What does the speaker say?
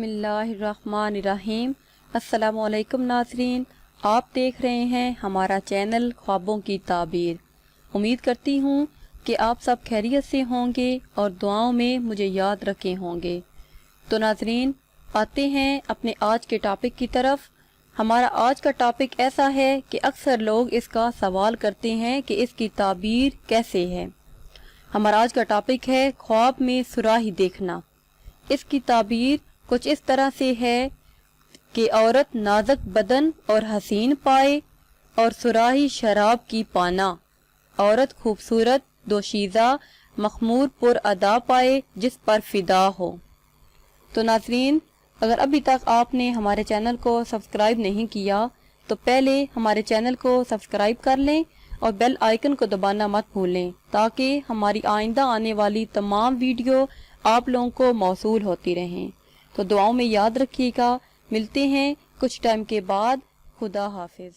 बिस्मिल्लाहिर्रहमानिर्रहीम। अस्सलामुअलैकुम नाज़रीन, आप देख रहे हैं हमारा चैनल ख्वाबों की ताबीर। उम्मीद करती हूँ कि आप सब खैरियत से होंगे और दुआओं में मुझे याद रखे होंगे। तो नाज़रीन, आते हैं अपने आज के टॉपिक की तरफ। हमारा आज का टॉपिक ऐसा है कि अक्सर लोग इसका सवाल करते हैं कि इसकी ताबीर कैसे है। हमारा आज का टॉपिक है ख्वाब में सुराही देखना। इसकी ताबीर कुछ इस तरह से है कि औरत नाजुक बदन और हसीन पाए और सुराही शराब की पाना। औरत खूबसूरत दोशीज़ा मखमूर पुर अदा पाए जिस पर फिदा हो। तो नाज़रीन, अगर अभी तक आपने हमारे चैनल को सब्सक्राइब नहीं किया तो पहले हमारे चैनल को सब्सक्राइब कर लें और बेल आइकन को दबाना मत भूलें ताकि हमारी आइंदा आने वाली तमाम वीडियो आप लोगों को मौसूल होती रहें। तो दुआओं में याद रखिएगा। मिलते हैं कुछ टाइम के बाद। खुदा हाफिज़।